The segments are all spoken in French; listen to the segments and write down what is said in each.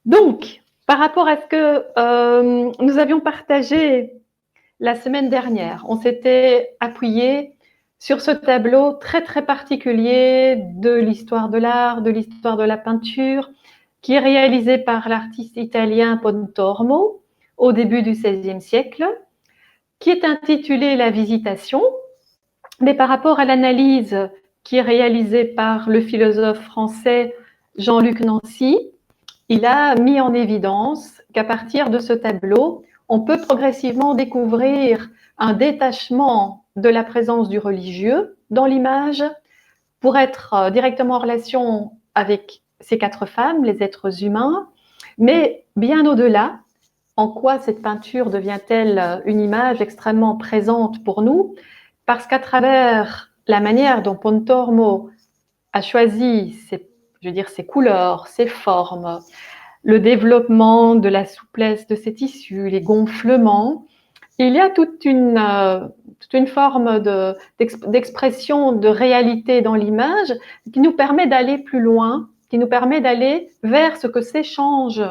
Donc, par rapport à ce que nous avions partagé la semaine dernière, on s'était appuyé sur ce tableau très très particulier de l'histoire de l'art, de l'histoire de la peinture, qui est réalisé par l'artiste italien Pontormo au début du XVIe siècle, qui est intitulé La Visitation, mais par rapport à l'analyse qui est réalisée par le philosophe français Jean-Luc Nancy, il a mis en évidence qu'à partir de ce tableau, on peut progressivement découvrir un détachement de la présence du religieux dans l'image pour être directement en relation avec ces quatre femmes, les êtres humains, mais bien au-delà. En quoi cette peinture devient-elle une image extrêmement présente pour nous? Parce qu'à travers la manière dont Pontormo a choisi ses couleurs, ses formes, le développement de la souplesse de ces tissus, les gonflements, il y a toute une forme d'expression de réalité dans l'image qui nous permet d'aller plus loin, qui nous permet d'aller vers ce que s'échangent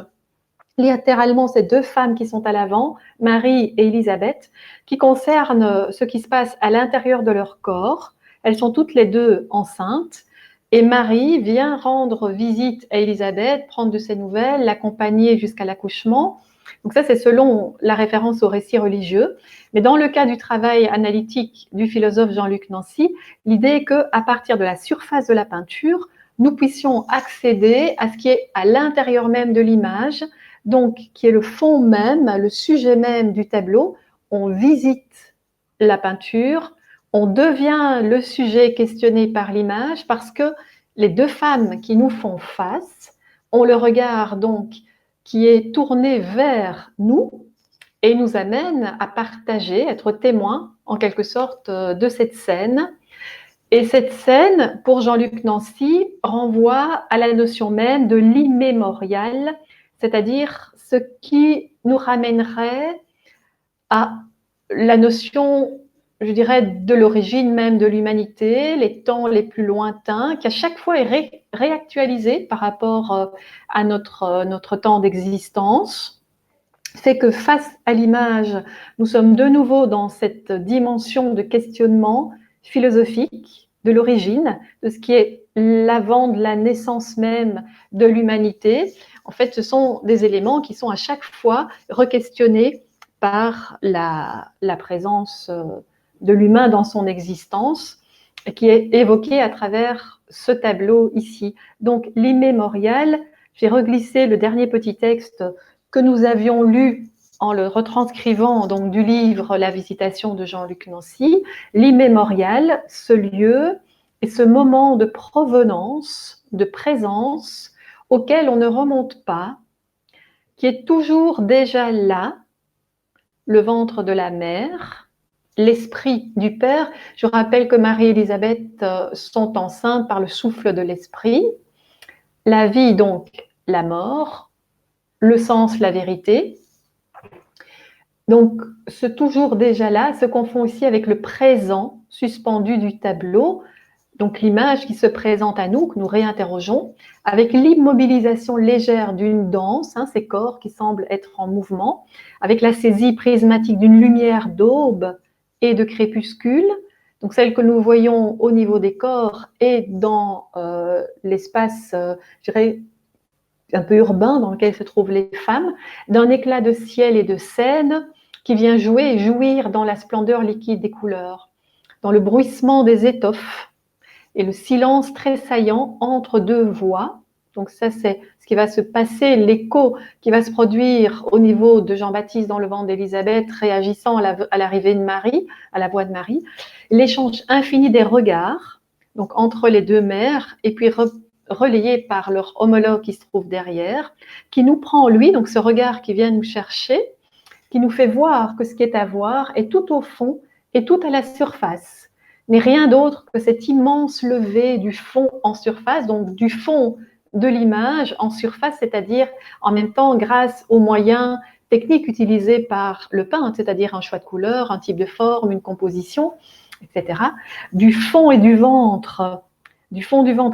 littéralement ces deux femmes qui sont à l'avant, Marie et Élisabeth, qui concernent ce qui se passe à l'intérieur de leur corps. Elles sont toutes les deux enceintes. Et Marie vient rendre visite à Élisabeth, prendre de ses nouvelles, l'accompagner jusqu'à l'accouchement. Donc ça, c'est selon la référence au récit religieux. Mais dans le cas du travail analytique du philosophe Jean-Luc Nancy, l'idée est qu'à partir de la surface de la peinture, nous puissions accéder à ce qui est à l'intérieur même de l'image, donc qui est le fond même, le sujet même du tableau. On visite la peinture, on devient le sujet questionné par l'image parce que les deux femmes qui nous font face ont le regard donc qui est tourné vers nous et nous amène à partager, être témoin en quelque sorte de cette scène. Et cette scène, pour Jean-Luc Nancy, renvoie à la notion même de l'immémorial, c'est-à-dire ce qui nous ramènerait à la notion, je dirais, de l'origine même de l'humanité, les temps les plus lointains, qui à chaque fois est réactualisé par rapport à notre temps d'existence, fait que face à l'image, nous sommes de nouveau dans cette dimension de questionnement philosophique de l'origine, de ce qui est l'avant de la naissance même de l'humanité. En fait, ce sont des éléments qui sont à chaque fois requestionnés par la présence de l'humain dans son existence, qui est évoquée à travers ce tableau ici. Donc, l'immémorial, j'ai reglissé le dernier petit texte que nous avions lu en le retranscrivant donc du livre La Visitation de Jean-Luc Nancy, l'immémorial, ce lieu et ce moment de provenance, de présence, auquel on ne remonte pas, qui est toujours déjà là, le ventre de la mère, l'esprit du père. Je rappelle que Marie et Élisabeth sont enceintes par le souffle de l'esprit, la vie donc la mort, le sens la vérité. Donc, ce toujours déjà là se confond aussi avec le présent suspendu du tableau, donc l'image qui se présente à nous, que nous réinterrogeons, avec l'immobilisation légère d'une danse, ces corps qui semblent être en mouvement, avec la saisie prismatique d'une lumière d'aube et de crépuscule, donc celle que nous voyons au niveau des corps et dans l'espace, je dirais, un peu urbain dans lequel se trouvent les femmes, d'un éclat de ciel et de scène qui vient jouer et jouir dans la splendeur liquide des couleurs, dans le bruissement des étoffes et le silence tressaillant entre deux voix. Donc ça, c'est ce qui va se passer, l'écho qui va se produire au niveau de Jean-Baptiste dans le ventre d'Élisabeth, réagissant à l'arrivée de Marie, à la voix de Marie. L'échange infini des regards, donc entre les deux mères, et puis relayé par leur homologue qui se trouve derrière, qui nous prend, lui, donc ce regard qui vient nous chercher, qui nous fait voir que ce qui est à voir est tout au fond et tout à la surface, mais rien d'autre que cette immense levée du fond en surface, donc du fond de l'image en surface, c'est-à-dire en même temps grâce aux moyens techniques utilisées par le peintre, c'est-à-dire un choix de couleur, un type de forme, une composition, etc. Du fond et du ventre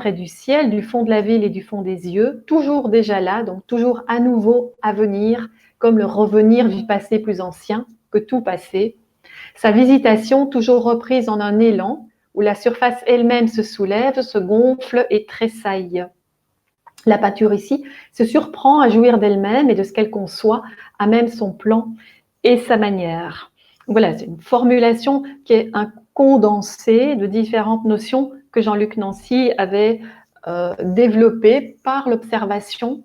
et du ciel, du fond de la ville et du fond des yeux, toujours déjà là, donc toujours à nouveau à venir, comme le revenir du passé plus ancien que tout passé. Sa visitation toujours reprise en un élan, où la surface elle-même se soulève, se gonfle et tressaille. La peinture ici se surprend à jouir d'elle-même et de ce qu'elle conçoit, à même son plan et sa manière. Voilà, c'est une formulation qui est un condensé de différentes notions que Jean-Luc Nancy avait développées par l'observation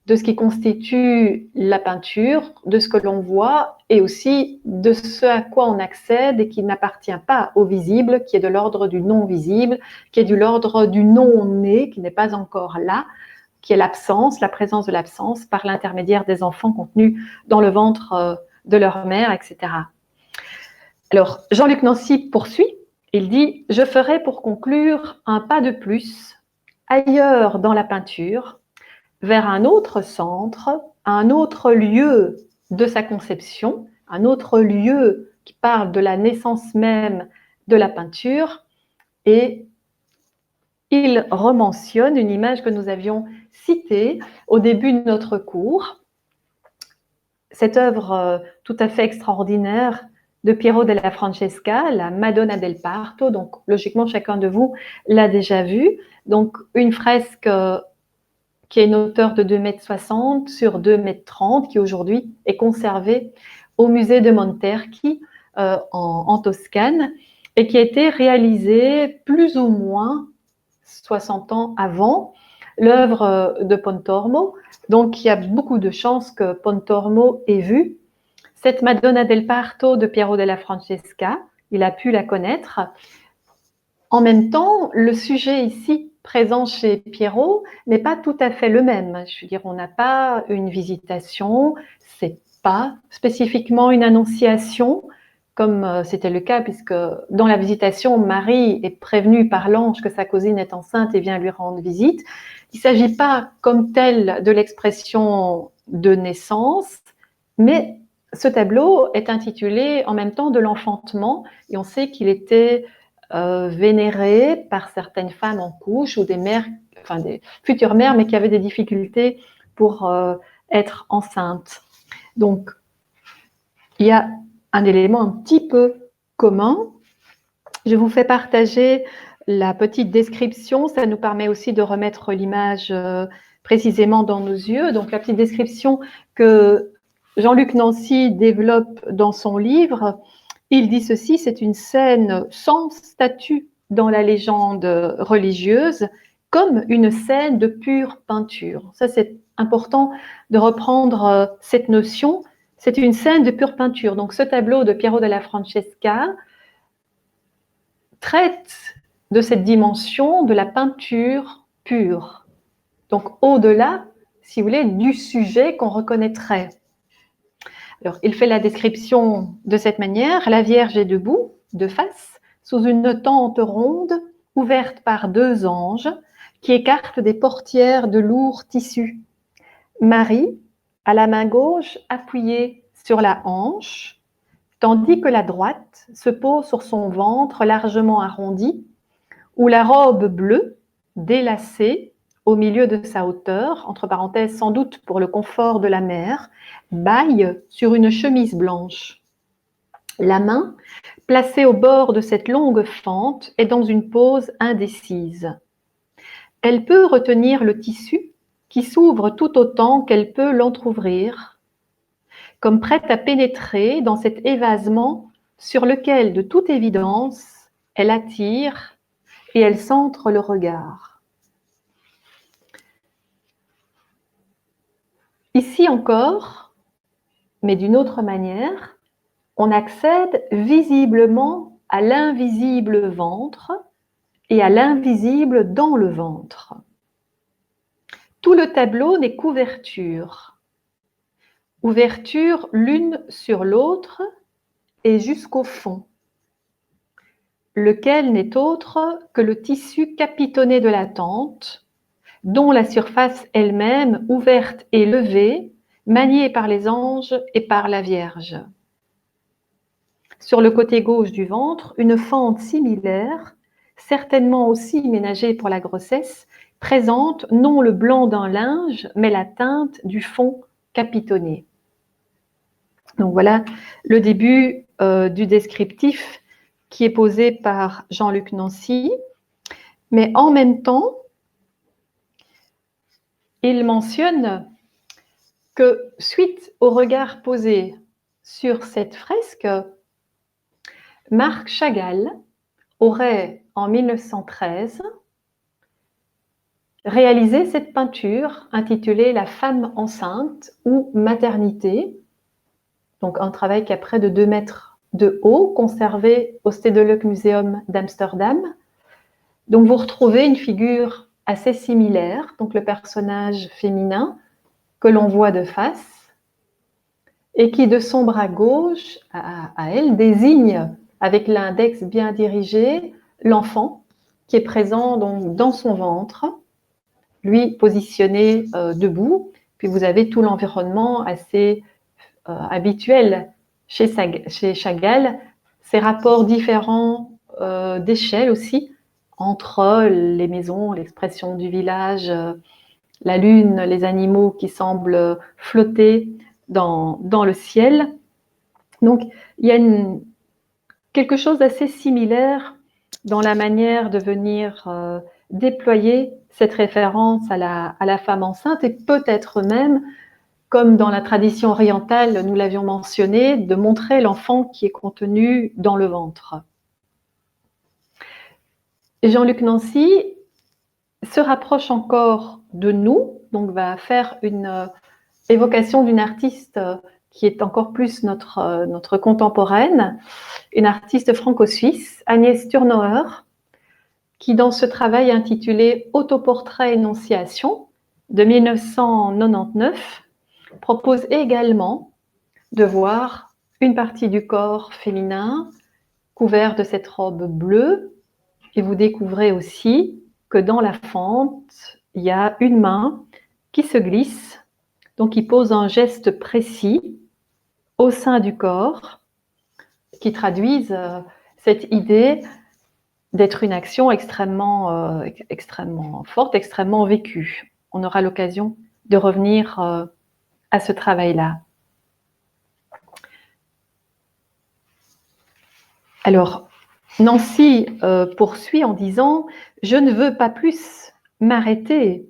de ce qui constitue la peinture, de ce que l'on voit et aussi de ce à quoi on accède et qui n'appartient pas au visible, qui est de l'ordre du non-visible, qui est de l'ordre du non-né, qui n'est pas encore là, qui est l'absence, la présence de l'absence par l'intermédiaire des enfants contenus dans le ventre de leur mère, etc. Alors, Jean-Luc Nancy poursuit, il dit « Je ferai pour conclure un pas de plus ailleurs dans la peinture, vers un autre centre, un autre lieu de sa conception, un autre lieu qui parle de la naissance même de la peinture, et il rementionne une image que nous avions citée au début de notre cours, cette œuvre tout à fait extraordinaire de Piero della Francesca, la Madonna del Parto. Donc, logiquement, chacun de vous l'a déjà vue. Donc, une fresque qui est une hauteur de 2,60 m sur 2,30 m, qui aujourd'hui est conservée au musée de Monterchi en Toscane, et qui a été réalisée plus ou moins 60 ans avant l'œuvre de Pontormo. Donc, il y a beaucoup de chances que Pontormo ait vu cette Madonna del Parto de Piero della Francesca. Il a pu la connaître. En même temps, le sujet ici présent chez Piero n'est pas tout à fait le même. Je veux dire, on n'a pas une visitation, c'est pas spécifiquement une annonciation, comme c'était le cas, puisque dans la visitation, Marie est prévenue par l'ange que sa cousine est enceinte et vient lui rendre visite. Il ne s'agit pas comme tel de l'expression de naissance, mais ce tableau est intitulé en même temps de l'enfantement, et on sait qu'il était vénéré par certaines femmes en couche ou des mères, enfin des futures mères, mais qui avaient des difficultés pour être enceintes. Donc, il y a un élément un petit peu commun. Je vous fais partager la petite description, ça nous permet aussi de remettre l'image précisément dans nos yeux. Donc, la petite description que Jean-Luc Nancy développe dans son livre, il dit ceci: c'est une scène sans statut dans la légende religieuse, comme une scène de pure peinture. Ça, c'est important de reprendre cette notion. C'est une scène de pure peinture. Donc, ce tableau de Piero della Francesca traite de cette dimension de la peinture pure. Donc, au-delà, si vous voulez, du sujet qu'on reconnaîtrait. Alors, il fait la description de cette manière. La Vierge est debout, de face, sous une tente ronde, ouverte par deux anges, qui écartent des portières de lourds tissus. Marie, à la main gauche, appuyée sur la hanche, tandis que la droite se pose sur son ventre largement arrondi, où la robe bleue, délacée, au milieu de sa hauteur, entre parenthèses sans doute pour le confort de la mère, bâille sur une chemise blanche. La main, placée au bord de cette longue fente, est dans une pose indécise. Elle peut retenir le tissu qui s'ouvre tout autant qu'elle peut l'entr'ouvrir, comme prête à pénétrer dans cet évasement sur lequel, de toute évidence, elle attire et elle centre le regard. Ici encore, mais d'une autre manière, on accède visiblement à l'invisible ventre et à l'invisible dans le ventre. Tout le tableau n'est qu'ouverture. Ouverture l'une sur l'autre et jusqu'au fond, lequel n'est autre que le tissu capitonné de la tente, dont la surface elle-même, ouverte et levée, manié par les anges et par la Vierge. Sur le côté gauche du ventre, une fente similaire, certainement aussi ménagée pour la grossesse, présente non le blanc d'un linge, mais la teinte du fond capitonné. Donc voilà le début du descriptif qui est posé par Jean-Luc Nancy, mais en même temps, il mentionne que suite au regard posé sur cette fresque, Marc Chagall aurait, en 1913, réalisé cette peinture intitulée « La femme enceinte » ou « Maternité », donc un travail qui a près de 2 mètres de haut, conservé au Stedelijk Museum d'Amsterdam. Donc vous retrouvez une figure assez similaire, donc le personnage féminin que l'on voit de face et qui de son bras gauche à elle désigne avec l'index bien dirigé l'enfant qui est présent donc dans son ventre, lui positionné debout, puis vous avez tout l'environnement assez habituel chez Chagall, ces rapports différents d'échelle aussi, entre les maisons, l'expression du village, la lune, les animaux qui semblent flotter dans le ciel. Donc, il y a quelque chose d'assez similaire dans la manière de venir déployer cette référence à la femme enceinte et peut-être même, comme dans la tradition orientale, nous l'avions mentionné, de montrer l'enfant qui est contenu dans le ventre. Jean-Luc Nancy se rapproche encore de nous, donc va faire une évocation d'une artiste qui est encore plus notre contemporaine, une artiste franco-suisse, Agnès Thurnauer, qui dans ce travail intitulé « Autoportrait énonciation » de 1999, propose également de voir une partie du corps féminin couvert de cette robe bleue, et vous découvrez aussi que dans la fente, il y a une main qui se glisse, donc qui pose un geste précis au sein du corps, qui traduisent cette idée d'être une action extrêmement forte, extrêmement vécue. On aura l'occasion de revenir à ce travail-là. Alors, Nancy poursuit en disant « Je ne veux pas plus m'arrêter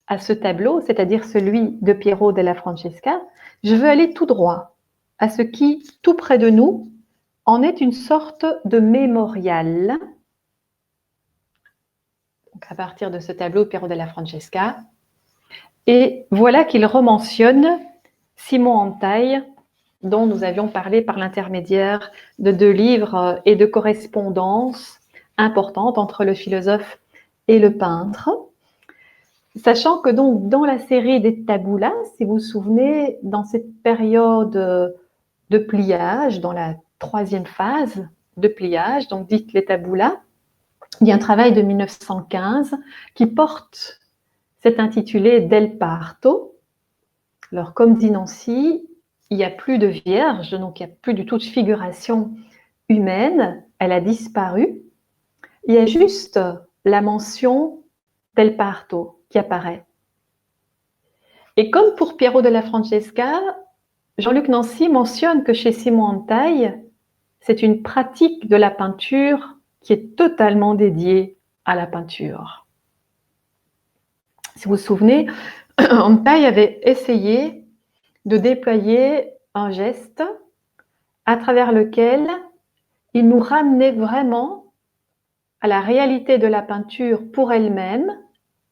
à ce tableau, c'est-à-dire celui de Piero della Francesca, je veux aller tout droit à ce qui, tout près de nous, en est une sorte de mémorial. » Donc, à partir de ce tableau de Piero della Francesca. Et voilà qu'il rementionne Simon Antaï, dont nous avions parlé par l'intermédiaire de 2 livres et de correspondances importantes entre le philosophe et le peintre. Sachant que donc dans la série des taboulas, si vous vous souvenez, dans cette période de pliage, dans la 3e phase de pliage, donc dite les taboulas, il y a un travail de 1915 qui porte cet intitulé Del Parto. Alors comme dit Nancy, il n'y a plus de vierge, donc il n'y a plus du tout de figuration humaine, elle a disparu. Il y a juste la mention Del Parto qui apparaît. Et comme pour Piero della Francesca, Jean-Luc Nancy mentionne que chez Simon Antaï, c'est une pratique de la peinture qui est totalement dédiée à la peinture. Si vous vous souvenez, Antaï avait essayé de déployer un geste à travers lequel il nous ramenait vraiment à la réalité de la peinture pour elle-même,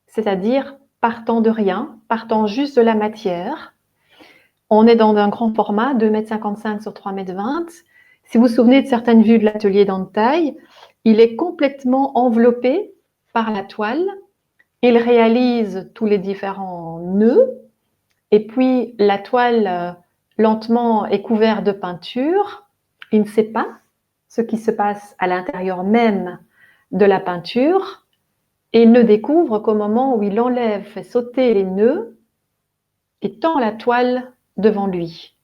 c'est-à-dire partant de rien, partant juste de la matière. On est dans un grand format, 2,55 m sur 3,20 m. Si vous vous souvenez de certaines vues de l'atelier d'Antaï, il est complètement enveloppé par la toile. Il réalise tous les différents nœuds et puis la toile lentement est couverte de peinture. Il ne sait pas ce qui se passe à l'intérieur même de la peinture et il ne découvre qu'au moment où il enlève, fait sauter les nœuds, et tend la toile devant lui.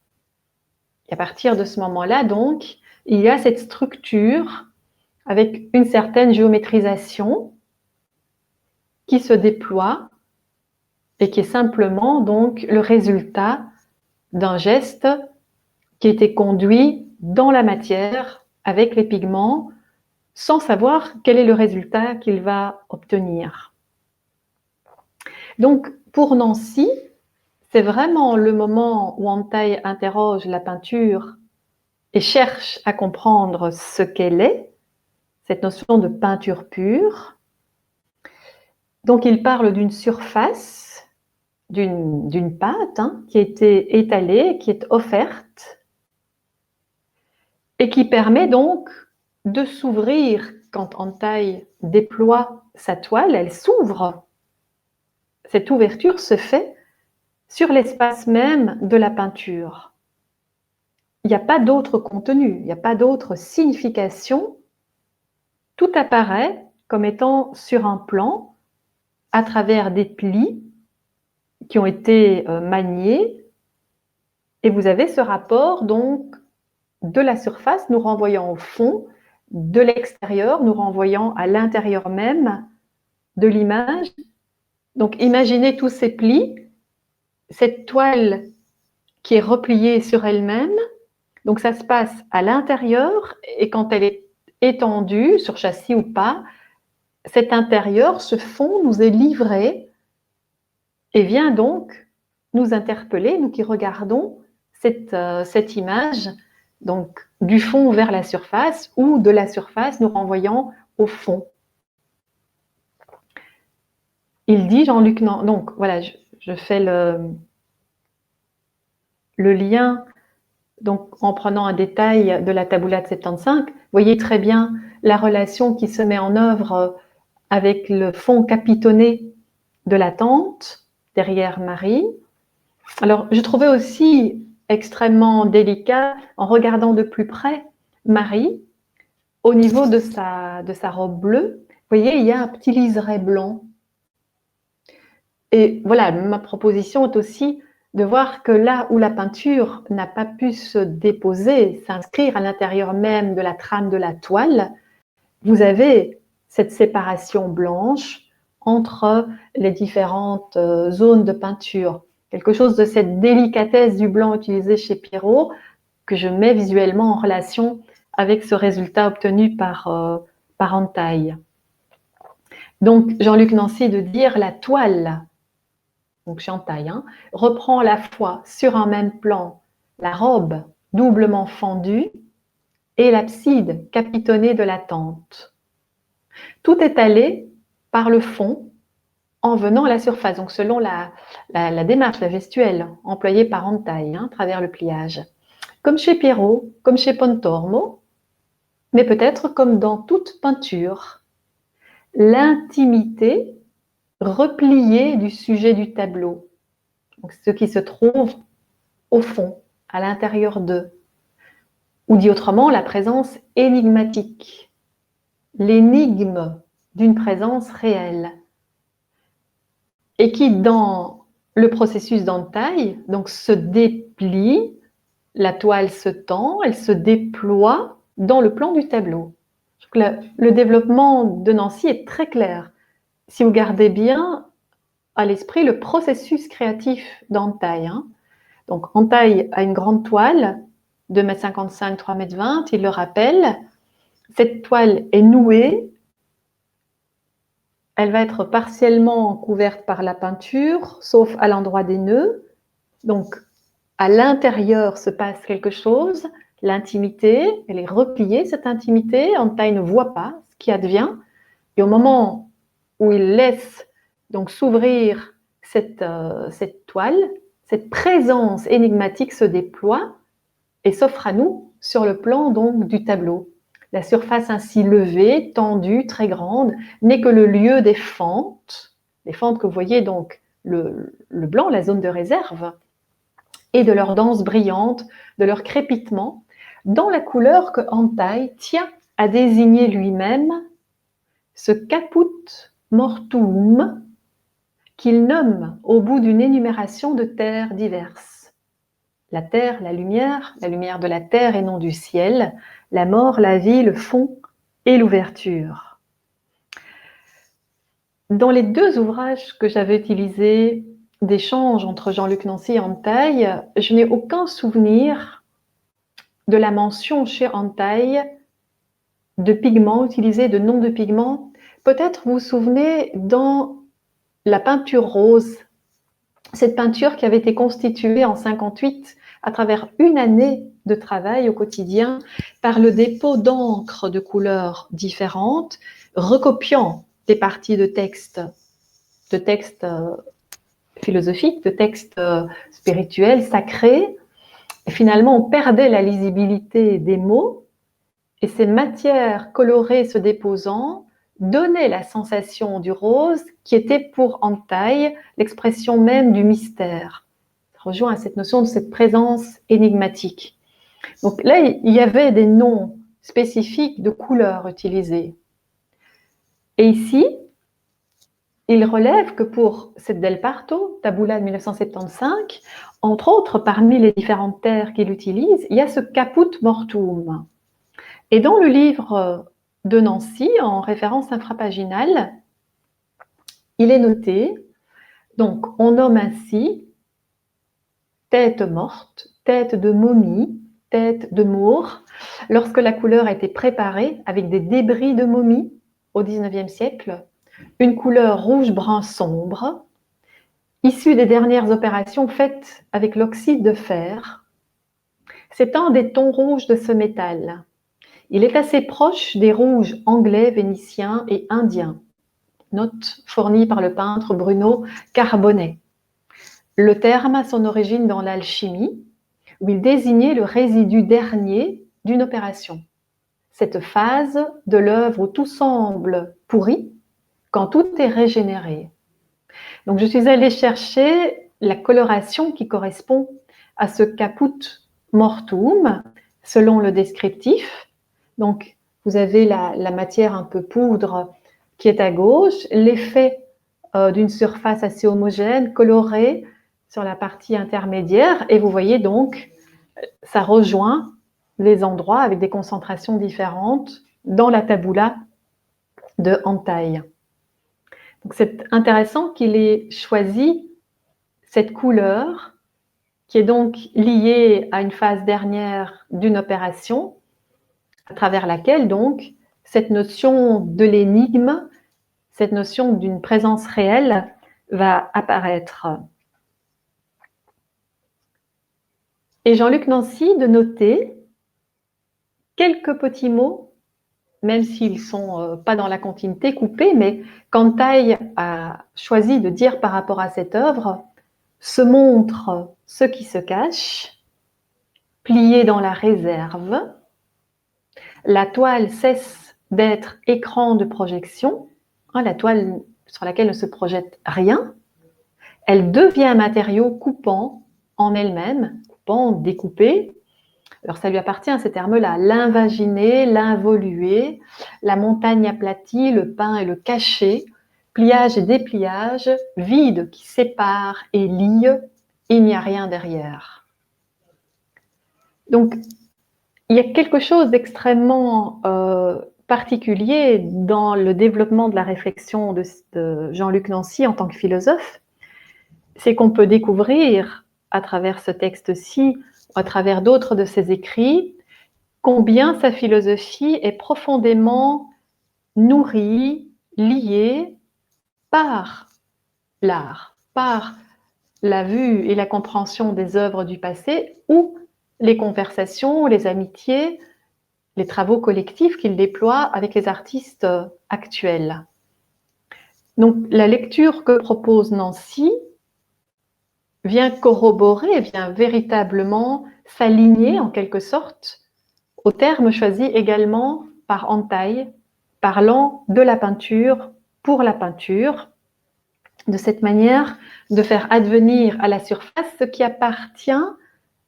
Et à partir de ce moment-là, donc, il y a cette structure avec une certaine géométrisation qui se déploie et qui est simplement donc le résultat d'un geste qui était conduit dans la matière avec les pigments sans savoir quel est le résultat qu'il va obtenir. Donc, pour Nancy, c'est vraiment le moment où Antaï interroge la peinture et cherche à comprendre ce qu'elle est, cette notion de peinture pure. Donc, il parle d'une surface, d'une pâte qui a été étalée, qui est offerte et qui permet donc de s'ouvrir. Quand Antaï déploie sa toile, elle s'ouvre. Cette ouverture se fait sur l'espace même de la peinture. Il n'y a pas d'autre contenu, il n'y a pas d'autre signification. Tout apparaît comme étant sur un plan à travers des plis qui ont été maniés. Et vous avez ce rapport donc de la surface nous renvoyant au fond, de l'extérieur nous renvoyant à l'intérieur même de l'image. Donc imaginez tous ces plis, cette toile qui est repliée sur elle-même. Donc ça se passe à l'intérieur et quand elle est étendue, sur châssis ou pas, cet intérieur, ce fond nous est livré et vient donc nous interpeller, nous qui regardons cette image, donc du fond vers la surface ou de la surface nous renvoyant au fond. Il dit, Jean-Luc, donc voilà, je fais le lien donc en prenant un détail de la Tabula de 75. Vous voyez très bien la relation qui se met en œuvre avec le fond capitonné de la tente derrière Marie. Alors, je trouvais aussi extrêmement délicat, en regardant de plus près Marie, au niveau de sa robe bleue, vous voyez, il y a un petit liseré blanc. Et voilà, ma proposition est aussi de voir que là où la peinture n'a pas pu se déposer, s'inscrire à l'intérieur même de la trame de la toile, vous avez cette séparation blanche entre les différentes zones de peinture. Quelque chose de cette délicatesse du blanc utilisé chez Pierrot que je mets visuellement en relation avec ce résultat obtenu par Antaï. Donc, Jean-Luc Nancy de dire la toile, donc chez Antaï, reprend à la fois sur un même plan la robe doublement fendue et l'abside capitonnée de la tente. Tout est allé par le fond en venant à la surface, donc selon la démarche, la gestuelle employée par Antaï à travers le pliage. Comme chez Pierrot, comme chez Pontormo, mais peut-être comme dans toute peinture. L'intimité repliée du sujet du tableau, donc ce qui se trouve au fond, à l'intérieur d'eux. Ou dit autrement, la présence énigmatique, l'énigme d'une présence réelle. Et qui, dans le processus d'entaille, donc se déplie, la toile se tend, elle se déploie dans le plan du tableau. Le développement de Nancy est très clair. Si vous gardez bien à l'esprit le processus créatif d'Antaï. Donc Antaï a une grande toile, 2,55 m, 3,20 m, il le rappelle. Cette toile est nouée. Elle va être partiellement couverte par la peinture, sauf à l'endroit des nœuds. Donc, à l'intérieur se passe quelque chose, l'intimité, elle est repliée, cette intimité. Antaï ne voit pas ce qui advient. Et au moment où il laisse donc s'ouvrir cette toile, cette présence énigmatique se déploie et s'offre à nous sur le plan donc du tableau. La surface ainsi levée, tendue, très grande, n'est que le lieu des fentes que vous voyez donc le blanc, la zone de réserve, et de leur danse brillante, de leur crépitement, dans la couleur que Antaï tient à désigner lui-même ce caput mortuum, qu'il nomme au bout d'une énumération de terres diverses. La terre, la lumière de la terre et non du ciel, la mort, la vie, le fond et l'ouverture. Dans les deux ouvrages que j'avais utilisés d'échanges entre Jean-Luc Nancy et Antaï, je n'ai aucun souvenir de la mention chez Antaï de pigments utilisés, de noms de pigments. Peut-être vous vous souvenez dans la peinture rose, cette peinture qui avait été constituée en 58 à travers une année de travail au quotidien par le dépôt d'encre de couleurs différentes, recopiant des parties de textes philosophiques, de textes spirituels, sacrés. Et finalement, on perdait la lisibilité des mots et ces matières colorées se déposant donnaient la sensation du rose qui était pour Antaï l'expression même du mystère. Ça rejoint à cette notion de cette présence énigmatique. Donc là, il y avait des noms spécifiques de couleurs utilisées. Et ici, il relève que pour cette Del Parto, Tabula de 1975, entre autres, parmi les différentes terres qu'il utilise, il y a ce caput mortuum. Et dans le livre de Nancy, en référence infrapaginale, il est noté, donc on nomme ainsi tête morte, tête de momie, tête de maure, lorsque la couleur a été préparée avec des débris de momie au XIXe siècle, une couleur rouge-brun sombre, issue des dernières opérations faites avec l'oxyde de fer. C'est un des tons rouges de ce métal. Il est assez proche des rouges anglais, vénitiens et indiens. Note fournie par le peintre Bruno Carbonnet. Le terme a son origine dans l'alchimie, où il désignait le résidu dernier d'une opération. Cette phase de l'œuvre où tout semble pourri, quand tout est régénéré. Donc je suis allée chercher la coloration qui correspond à ce caput mortuum, selon le descriptif. Donc vous avez la matière un peu poudre qui est à gauche, l'effet d'une surface assez homogène, colorée sur la partie intermédiaire, et vous voyez donc, ça rejoint les endroits avec des concentrations différentes dans la tabula de Antaï. Donc c'est intéressant qu'il ait choisi cette couleur qui est donc liée à une phase dernière d'une opération, à travers laquelle donc cette notion de l'énigme, cette notion d'une présence réelle va apparaître. Et Jean-Luc Nancy de noter quelques petits mots, même s'ils ne sont pas dans la continuité, coupés, mais qu'Antaï a choisi de dire par rapport à cette œuvre, se montre ce qui se cache, plié dans la réserve, la toile cesse d'être écran de projection, la toile sur laquelle ne se projette rien, elle devient un matériau coupant en elle-même, coupant, découpé. Alors ça lui appartient ces termes-là, l'invaginé, l'involué, la montagne aplatie, le pain et le caché, pliage et dépliage, vide qui sépare et lie, il n'y a rien derrière. Donc il y a quelque chose d'extrêmement particulier dans le développement de la réflexion de Jean-Luc Nancy en tant que philosophe, c'est qu'on peut découvrir à travers ce texte-ci, à travers d'autres de ses écrits, combien sa philosophie est profondément nourrie, liée par l'art, par la vue et la compréhension des œuvres du passé ou les conversations, les amitiés, les travaux collectifs qu'il déploie avec les artistes actuels. Donc la lecture que propose Nancy vient corroborer, vient véritablement s'aligner en quelque sorte au terme choisi également par Antaï, parlant de la peinture pour la peinture, de cette manière de faire advenir à la surface ce qui appartient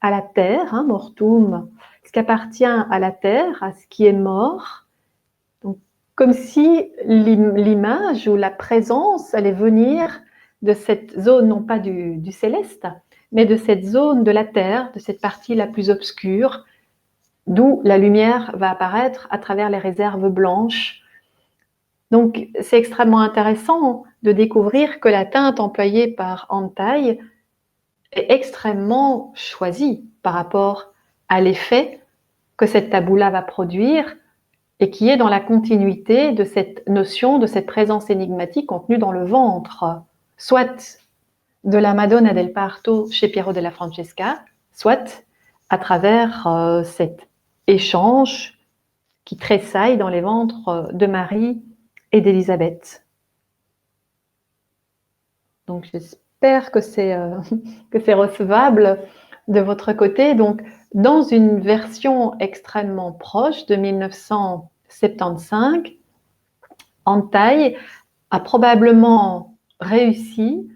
à la terre, mortuum, ce qui appartient à la terre, à ce qui est mort, donc, comme si l'image ou la présence allait venir de cette zone, non pas du céleste, mais de cette zone de la Terre, de cette partie la plus obscure, d'où la lumière va apparaître à travers les réserves blanches. Donc, c'est extrêmement intéressant de découvrir que la teinte employée par Antaï est extrêmement choisie par rapport à l'effet que cette taboula va produire et qui est dans la continuité de cette notion, de cette présence énigmatique contenue dans le ventre, soit de la Madonna del Parto chez Piero della Francesca, soit à travers cet échange qui tressaille dans les ventres de Marie et d'Élisabeth. Donc j'espère que c'est recevable de votre côté. Donc dans une version extrêmement proche de 1975, Antaï a probablement réussi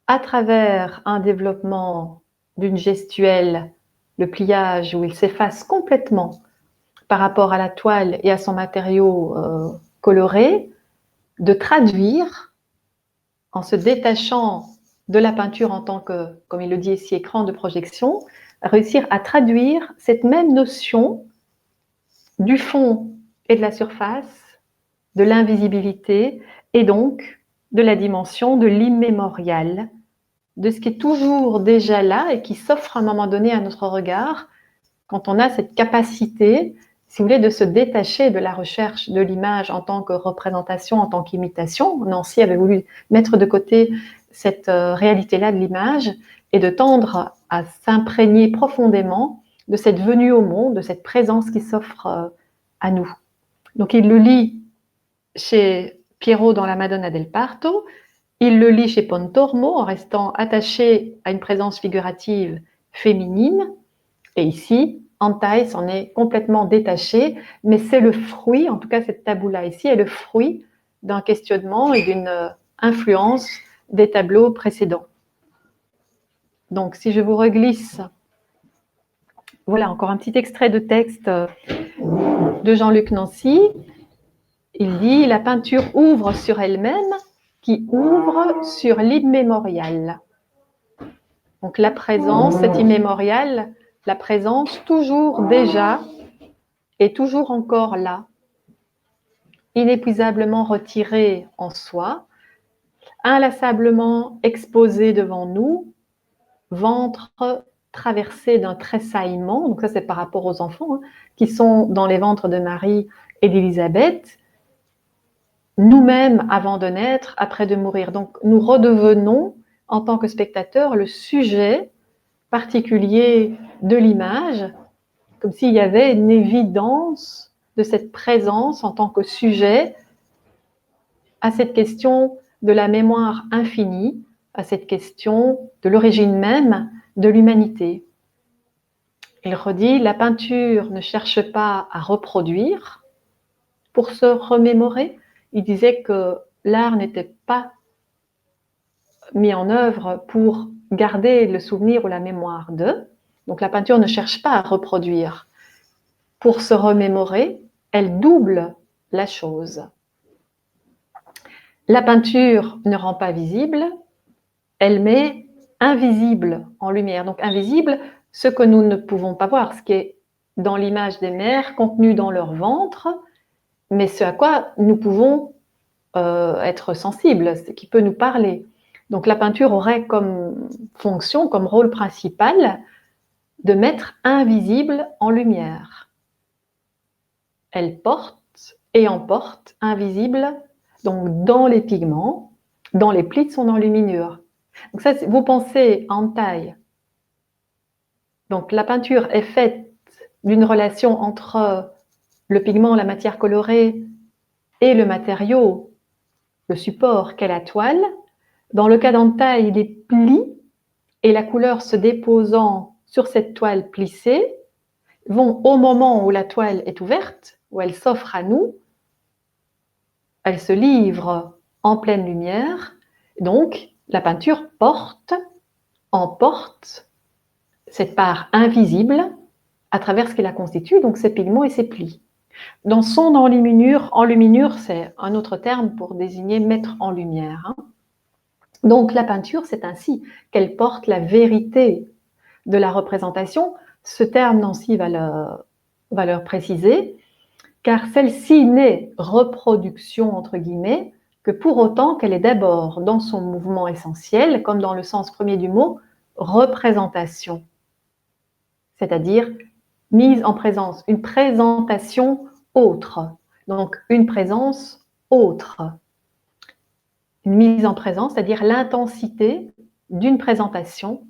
à travers un développement d'une gestuelle, le pliage où il s'efface complètement par rapport à la toile et à son matériau coloré, de traduire, en se détachant de la peinture en tant que, comme il le dit ici, écran de projection, réussir à traduire cette même notion du fond et de la surface, de l'invisibilité et donc de la dimension de l'immémorial, de ce qui est toujours déjà là et qui s'offre à un moment donné à notre regard quand on a cette capacité, si vous voulez, de se détacher de la recherche de l'image en tant que représentation, en tant qu'imitation. Nancy avait voulu mettre de côté cette réalité-là de l'image et de tendre à s'imprégner profondément de cette venue au monde, de cette présence qui s'offre à nous. Donc il le lit chez Piero dans la Madonna del Parto, il le lit chez Pontormo en restant attaché à une présence figurative féminine. Et ici, Antaï s'en est complètement détaché, mais c'est le fruit, en tout cas cette taboula ici, est le fruit d'un questionnement et d'une influence des tableaux précédents. Donc si je vous reglisse, voilà encore un petit extrait de texte de Jean-Luc Nancy. Il dit « La peinture ouvre sur elle-même, qui ouvre sur l'immémorial ». Donc la présence, cet immémorial, la présence toujours déjà et toujours encore là, inépuisablement retirée en soi, inlassablement exposée devant nous, ventre traversé d'un tressaillement, donc ça c'est par rapport aux enfants, qui sont dans les ventres de Marie et d'Élisabeth, nous-mêmes avant de naître, après de mourir. Donc nous redevenons, en tant que spectateurs, le sujet particulier de l'image, comme s'il y avait une évidence de cette présence en tant que sujet à cette question de la mémoire infinie, à cette question de l'origine même de l'humanité. Il redit, la peinture ne cherche pas à reproduire pour se remémorer. Il disait que l'art n'était pas mis en œuvre pour garder le souvenir ou la mémoire d'eux. Donc la peinture ne cherche pas à reproduire. Pour se remémorer, elle double la chose. La peinture ne rend pas visible, elle met invisible en lumière. Donc invisible, ce que nous ne pouvons pas voir, ce qui est dans l'image des mères contenu dans leur ventre, mais ce à quoi nous pouvons être sensibles, ce qui peut nous parler. Donc la peinture aurait comme fonction, comme rôle principal, de mettre invisible en lumière. Elle porte et emporte invisible, donc dans les pigments, dans les plis de son enluminure. Donc ça, vous pensez en taille. Donc la peinture est faite d'une relation entre le pigment, la matière colorée, et le matériau, le support qu'est la toile. Dans le cas d'Antaï, les plis et la couleur se déposant sur cette toile plissée vont, au moment où la toile est ouverte, où elle s'offre à nous, elle se livre en pleine lumière. Donc, la peinture emporte cette part invisible à travers ce qui la constitue, donc ses pigments et ses plis. Dans son enluminure, c'est un autre terme pour désigner mettre en lumière. Donc la peinture, c'est ainsi qu'elle porte la vérité de la représentation. Ce terme, Nancy va le préciser, car celle-ci n'est reproduction, entre guillemets, que pour autant qu'elle est d'abord, dans son mouvement essentiel, comme dans le sens premier du mot, représentation, c'est-à-dire mise en présence, une présentation autre, donc une présence autre. Une mise en présence, c'est-à-dire l'intensité d'une présentation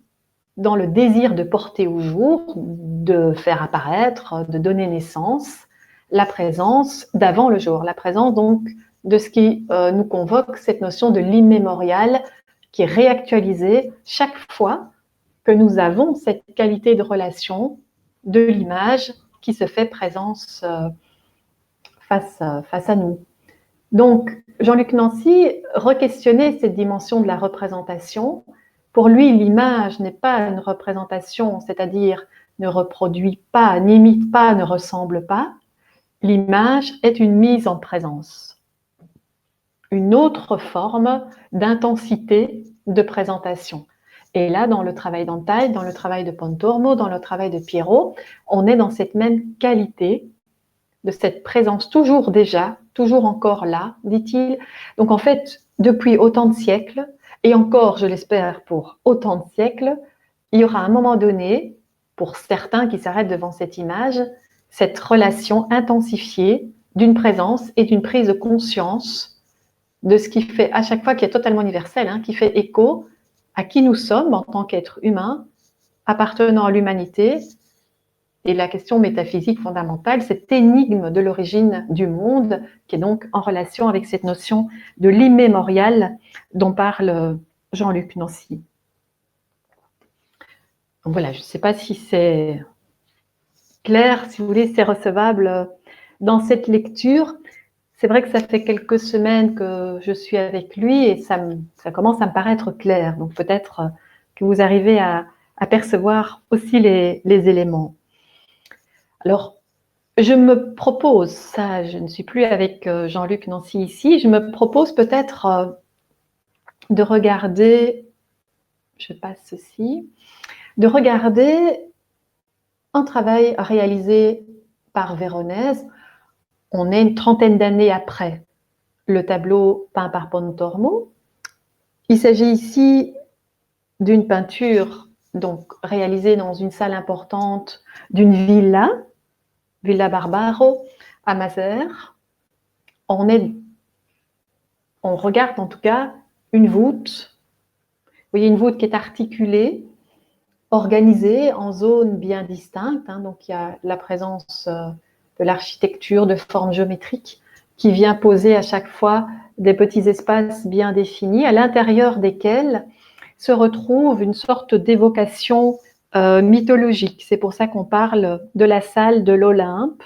dans le désir de porter au jour, de faire apparaître, de donner naissance, la présence d'avant le jour, la présence donc de ce qui nous convoque cette notion de l'immémorial qui est réactualisée chaque fois que nous avons cette qualité de relation de l'image qui se fait présence face à nous. Donc, Jean-Luc Nancy re-questionnait cette dimension de la représentation. Pour lui, l'image n'est pas une représentation, c'est-à-dire ne reproduit pas, n'imite pas, ne ressemble pas. L'image est une mise en présence, une autre forme d'intensité de présentation. Et là, dans le travail d'Antaï, dans le travail de Pontormo, dans le travail de Piero, on est dans cette même qualité de cette présence toujours déjà, toujours encore là, dit-il. Donc en fait, depuis autant de siècles, et encore, je l'espère, pour autant de siècles, il y aura un moment donné, pour certains qui s'arrêtent devant cette image, cette relation intensifiée d'une présence et d'une prise de conscience de ce qui fait, à chaque fois, qui est totalement universel, hein, qui fait écho à qui nous sommes en tant qu'êtres humains, appartenant à l'humanité. Et la question métaphysique fondamentale, cette énigme de l'origine du monde, qui est donc en relation avec cette notion de l'immémorial dont parle Jean-Luc Nancy. Donc voilà, je ne sais pas si c'est clair, si vous voulez, c'est recevable dans cette lecture. C'est vrai que ça fait quelques semaines que je suis avec lui et ça commence à me paraître clair. Donc peut-être que vous arrivez à percevoir aussi les éléments. Alors, je me propose, ça, je ne suis plus avec Jean-Luc Nancy ici, je me propose peut-être de regarder, je passe ceci, de regarder un travail réalisé par Véronèse. On est une trentaine d'années après le tableau peint par Pontormo. Il s'agit ici d'une peinture donc réalisée dans une salle importante d'une villa, Villa Barbaro, à Mazères. On regarde en tout cas une voûte. Vous voyez une voûte qui est articulée, organisée en zones bien distinctes. Hein, donc il y a la présence de l'architecture, de formes géométriques qui vient poser à chaque fois des petits espaces bien définis, à l'intérieur desquels se retrouve une sorte d'évocation mythologique. C'est pour ça qu'on parle de la salle de l'Olympe.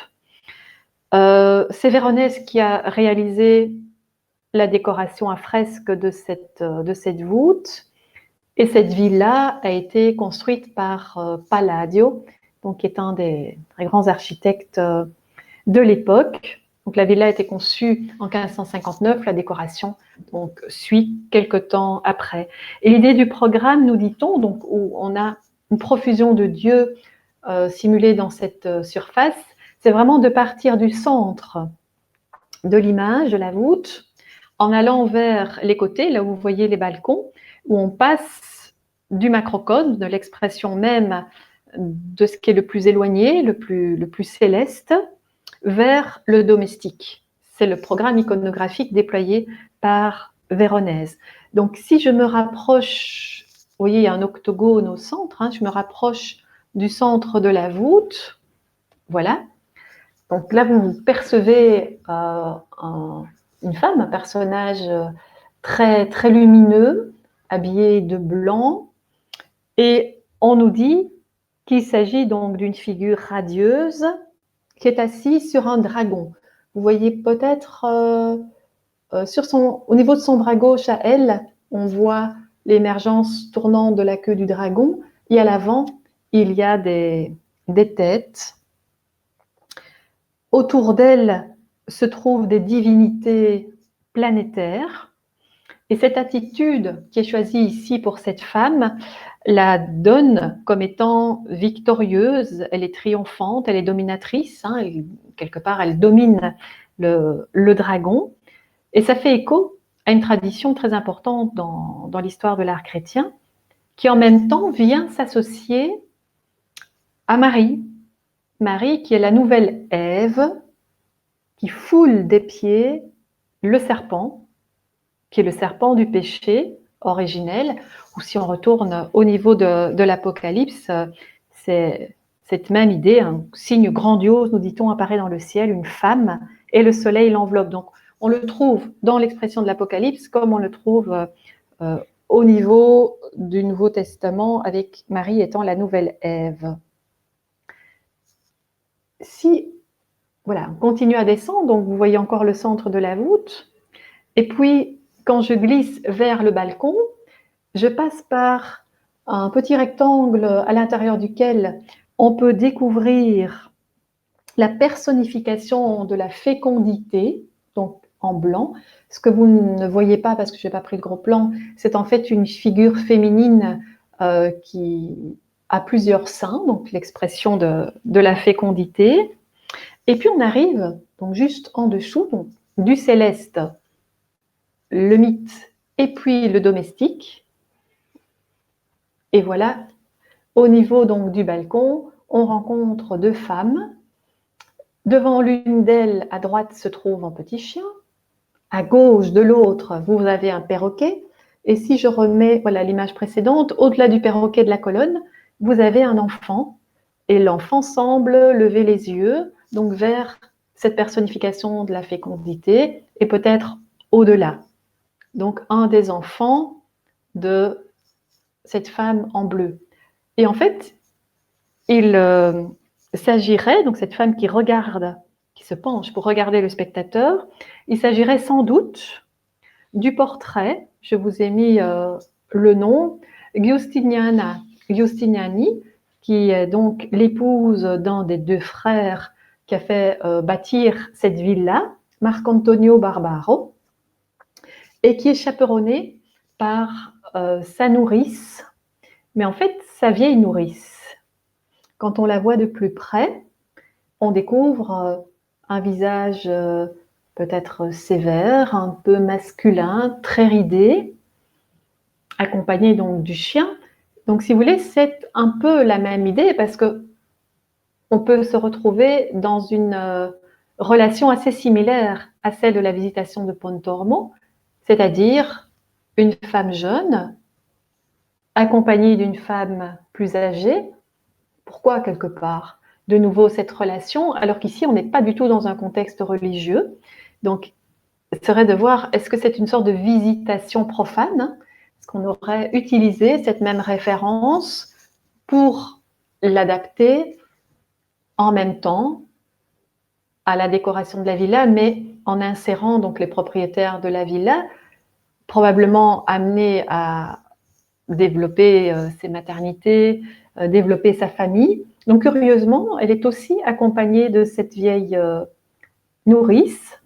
C'est Véronèse qui a réalisé la décoration à fresque de cette voûte. Et cette villa a été construite par Palladio, donc, qui est un des très grands architectes de l'époque. Donc, la villa a été conçue en 1559, la décoration donc, suit quelque temps après. Et l'idée du programme, nous dit-on, donc, où on a une profusion de dieux simulés dans cette surface, c'est vraiment de partir du centre de l'image, de la voûte, en allant vers les côtés, là où vous voyez les balcons, où on passe du macrocosme, de l'expression même de ce qui est le plus éloigné, le plus céleste, vers le domestique. C'est le programme iconographique déployé par Véronèse. Donc, si je me rapproche, vous voyez, il y a un octogone au centre, hein, je me rapproche du centre de la voûte, voilà. Donc là, vous percevez une femme, un personnage très, très lumineux, habillé de blanc, et on nous dit qu'il s'agit donc d'une figure radieuse qui est assise sur un dragon. Vous voyez peut-être au niveau de son bras gauche à elle, on voit l'émergence tournante de la queue du dragon, et à l'avant, il y a des têtes. Autour d'elle se trouvent des divinités planétaires. Et cette attitude qui est choisie ici pour cette femme la donne comme étant victorieuse, elle est triomphante, elle est dominatrice, hein, quelque part elle domine le dragon. Et ça fait écho à une tradition très importante dans l'histoire de l'art chrétien, qui en même temps vient s'associer à Marie. Marie qui est la nouvelle Ève, qui foule des pieds le serpent, qui est le serpent du péché originel, ou si on retourne au niveau de l'Apocalypse, c'est cette même idée, un signe grandiose, nous dit-on, apparaît dans le ciel, une femme, et le soleil l'enveloppe. Donc, on le trouve dans l'expression de l'Apocalypse comme on le trouve au niveau du Nouveau Testament, avec Marie étant la nouvelle Ève. Si, voilà, on continue à descendre, donc vous voyez encore le centre de la voûte, et puis quand je glisse vers le balcon, je passe par un petit rectangle à l'intérieur duquel on peut découvrir la personnification de la fécondité, donc en blanc. Ce que vous ne voyez pas, parce que je n'ai pas pris le gros plan, c'est en fait une figure féminine qui a plusieurs seins, donc l'expression de la fécondité. Et puis on arrive donc juste en dessous, donc, du céleste, le mythe et puis le domestique. Et voilà, au niveau donc du balcon, on rencontre deux femmes. Devant l'une d'elles, à droite, se trouve un petit chien. À gauche de l'autre, vous avez un perroquet. Et si je remets voilà, l'image précédente, au-delà du perroquet de la colonne, vous avez un enfant. Et l'enfant semble lever les yeux donc vers cette personnification de la fécondité et peut-être au-delà. Donc un des enfants de cette femme en bleu. Et en fait, il s'agirait, donc cette femme qui regarde, qui se penche pour regarder le spectateur, il s'agirait sans doute du portrait, je vous ai mis le nom, Giustiniani, qui est donc l'épouse d'un des deux frères qui a fait bâtir cette ville-là, Marcantonio Barbaro, et qui est chaperonné par sa nourrice, mais en fait sa vieille nourrice. Quand on la voit de plus près, on découvre un visage peut-être sévère, un peu masculin, très ridé, accompagné donc du chien. Donc si vous voulez, c'est un peu la même idée parce que on peut se retrouver dans une relation assez similaire à celle de la visitation de Pontormo, c'est-à-dire une femme jeune accompagnée d'une femme plus âgée. Pourquoi quelque part de nouveau cette relation, alors qu'ici on n'est pas du tout dans un contexte religieux. Donc, ce serait de voir, est-ce que c'est une sorte de visitation profane? Est-ce qu'on aurait utilisé cette même référence pour l'adapter en même temps à la décoration de la villa, mais en insérant donc les propriétaires de la villa, probablement amenés à développer ses maternités, développer sa famille. Donc curieusement, elle est aussi accompagnée de cette vieille nourrice.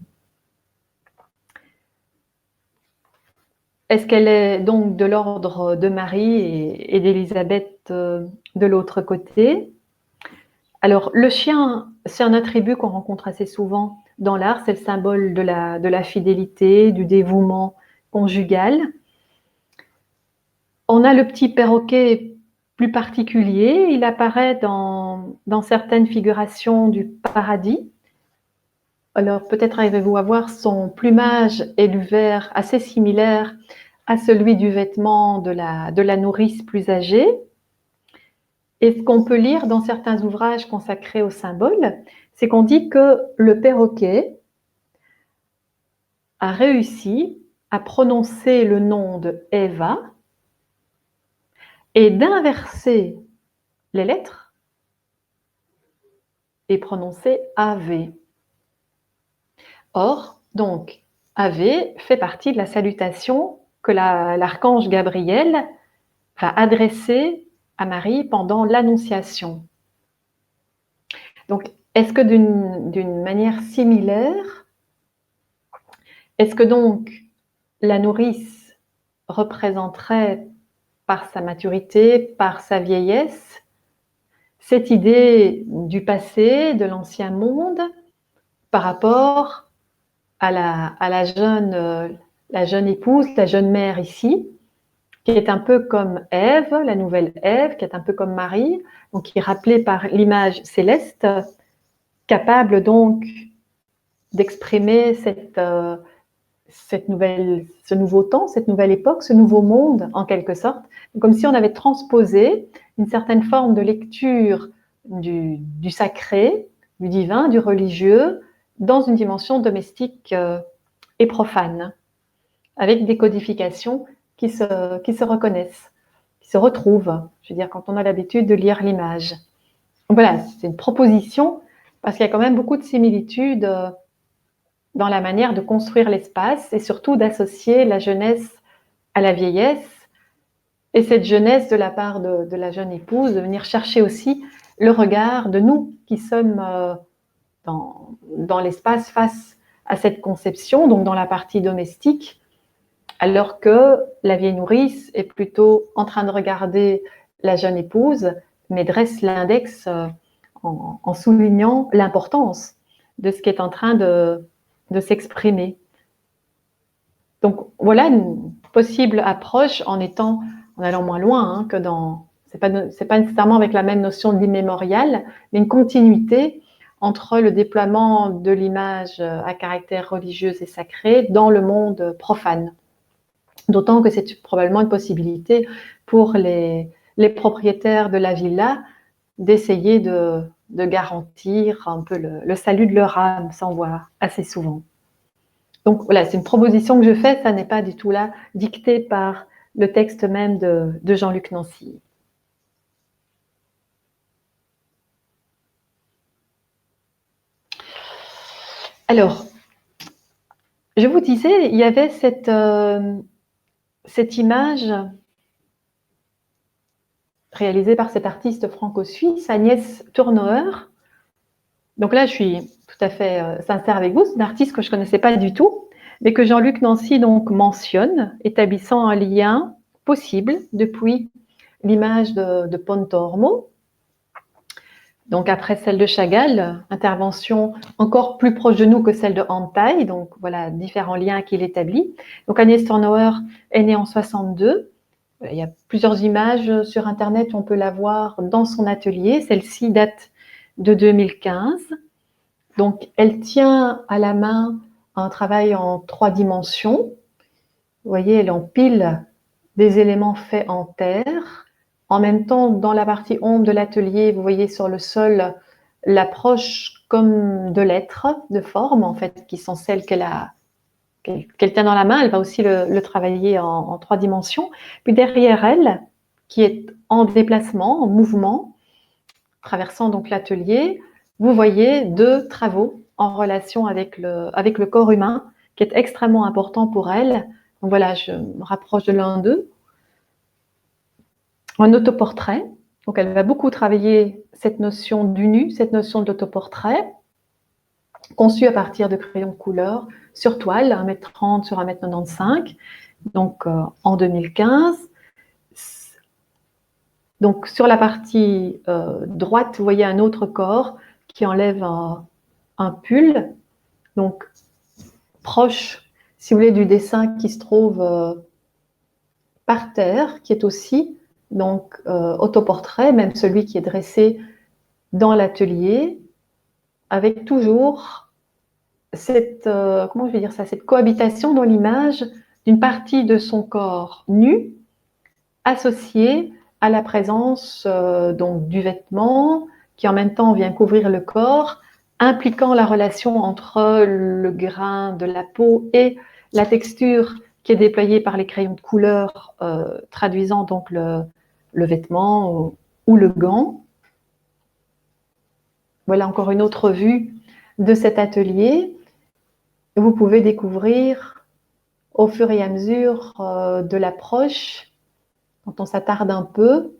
Est-ce qu'elle est donc de l'ordre de Marie et d'Élisabeth de l'autre côté? Alors le chien, c'est un attribut qu'on rencontre assez souvent dans l'art, c'est le symbole de la fidélité, du dévouement conjugal. On a le petit perroquet plus particulier, il apparaît dans certaines figurations du paradis. Alors peut-être arrivez-vous à voir son plumage et du vert assez similaire à celui du vêtement de la nourrice plus âgée. Et ce qu'on peut lire dans certains ouvrages consacrés au symbole, c'est qu'on dit que le perroquet a réussi à prononcer le nom de Eva et d'inverser les lettres et prononcer Ave. Or, donc, Ave fait partie de la salutation que l'archange Gabriel va adresser à Marie pendant l'Annonciation. Donc, est-ce que d'une manière similaire, est-ce que donc la nourrice représenterait par sa maturité, par sa vieillesse, cette idée du passé, de l'ancien monde, par rapport à la jeune épouse, la jeune mère ici, qui est un peu comme Ève, la nouvelle Ève, qui est un peu comme Marie, donc qui est rappelée par l'image céleste, capable donc d'exprimer ce nouveau temps, cette nouvelle époque, ce nouveau monde en quelque sorte, comme si on avait transposé une certaine forme de lecture du sacré, du divin, du religieux, dans une dimension domestique et profane, avec des codifications qui se reconnaissent, qui se retrouvent, je veux dire, quand on a l'habitude de lire l'image. Voilà, c'est une proposition, parce qu'il y a quand même beaucoup de similitudes dans la manière de construire l'espace et surtout d'associer la jeunesse à la vieillesse, et cette jeunesse de la part de la jeune épouse, de venir chercher aussi le regard de nous qui sommes dans l'espace face à cette conception, donc dans la partie domestique, alors que la vieille nourrice est plutôt en train de regarder la jeune épouse, mais dresse l'index en soulignant l'importance de ce qui est en train de s'exprimer. Donc voilà une possible approche en allant moins loin que dans. C'est pas nécessairement avec la même notion de l'immémorial, mais une continuité entre le déploiement de l'image à caractère religieux et sacré dans le monde profane. D'autant que c'est probablement une possibilité pour les propriétaires de la villa d'essayer de garantir un peu le salut de leur âme, ça on voit assez souvent. Donc voilà, c'est une proposition que je fais, ça n'est pas du tout là dicté par le texte même de Jean-Luc Nancy. Alors, je vous disais, il y avait cette image réalisée par cette artiste franco-suisse, Agnès Tournauer. Donc là, je suis tout à fait sincère avec vous, c'est une artiste que je ne connaissais pas du tout, mais que Jean-Luc Nancy donc mentionne, établissant un lien possible depuis l'image de Pontormo. Donc après celle de Chagall, intervention encore plus proche de nous que celle de Antaï, donc voilà différents liens qu'il établit. Donc Agnès Tournauer est née en 62. Il y a plusieurs images sur Internet, on peut la voir dans son atelier. Celle-ci date de 2015. Donc elle tient à la main un travail en 3 dimensions. Vous voyez, elle empile des éléments faits en terre. En même temps, dans la partie ombre de l'atelier, vous voyez sur le sol l'approche comme de lettres, de formes en fait, qui sont celles qu'elle tient dans la main. Elle va aussi le travailler en 3 dimensions. Puis derrière elle, qui est en déplacement, en mouvement, traversant donc l'atelier, vous voyez 2 travaux en relation avec le corps humain, qui est extrêmement important pour elle. Donc voilà, je me rapproche de l'un d'eux. Un autoportrait. Donc elle va beaucoup travailler cette notion du nu, cette notion de l'autoportrait, conçu à partir de crayons de couleur sur toile, 1m30 sur 1m95, donc en 2015. Donc sur la partie droite, vous voyez un autre corps qui enlève un pull, donc proche, si vous voulez, du dessin qui se trouve par terre, qui est aussi donc autoportrait, même celui qui est dressé dans l'atelier, avec toujours cette, comment je vais dire ça, cette cohabitation dans l'image d'une partie de son corps nu, associée à la présence donc du vêtement, qui en même temps vient couvrir le corps, impliquant la relation entre le grain de la peau et la texture qui est déployée par les crayons de couleur, traduisant donc le vêtement ou le gant. Voilà encore une autre vue de cet atelier. Vous pouvez découvrir au fur et à mesure de l'approche, quand on s'attarde un peu,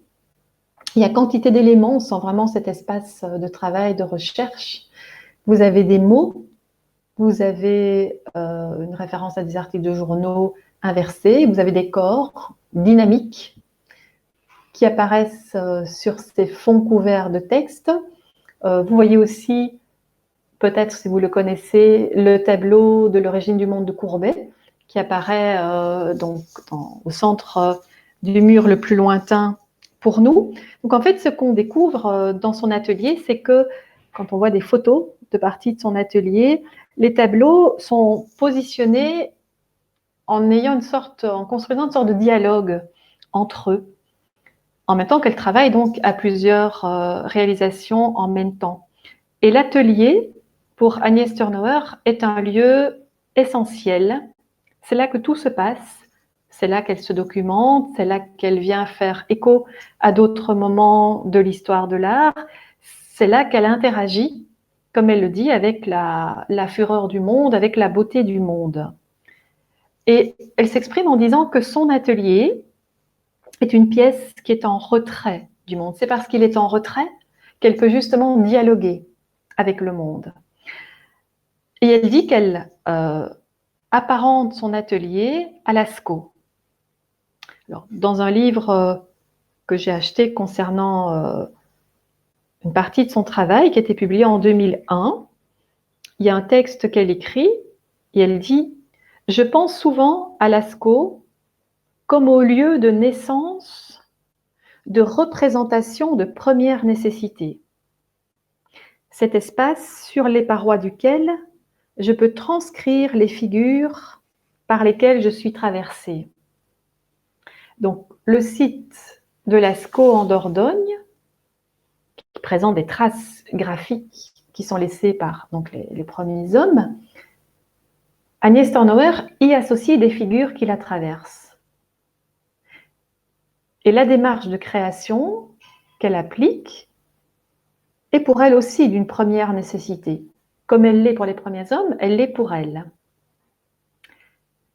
il y a quantité d'éléments, on sent vraiment cet espace de travail, de recherche. Vous avez des mots, vous avez une référence à des articles de journaux inversés. Vous avez des corps dynamiques qui apparaissent sur ces fonds couverts de texte. Vous voyez aussi, peut-être si vous le connaissez, le tableau de l'origine du monde de Courbet, qui apparaît donc au centre du mur le plus lointain pour nous. Donc en fait, ce qu'on découvre dans son atelier, c'est que quand on voit des photos de parties de son atelier, les tableaux sont positionnés en construisant une sorte de dialogue entre eux, en même temps qu'elle travaille donc à plusieurs réalisations en même temps. Et l'atelier, pour Agnès Turnauer, est un lieu essentiel. C'est là que tout se passe. C'est là qu'elle se documente, c'est là qu'elle vient faire écho à d'autres moments de l'histoire de l'art. C'est là qu'elle interagit, comme elle le dit, avec la fureur du monde, avec la beauté du monde. Et elle s'exprime en disant que son atelier est une pièce qui est en retrait du monde. C'est parce qu'il est en retrait qu'elle peut justement dialoguer avec le monde. Et elle dit qu'elle apparente son atelier à Lascaux. Alors, dans un livre que j'ai acheté concernant une partie de son travail qui a été publié en 2001, il y a un texte qu'elle écrit et elle dit « Je pense souvent à Lascaux comme au lieu de naissance, de représentation de première nécessité. Cet espace sur les parois duquel je peux transcrire les figures par lesquelles je suis traversée. » Donc, le site de Lascaux en Dordogne, qui présente des traces graphiques qui sont laissées par donc, les premiers hommes, Agnès Turnauer y associe des figures qui la traversent. Et la démarche de création qu'elle applique est pour elle aussi d'une première nécessité. Comme elle l'est pour les premiers hommes, elle l'est pour elle.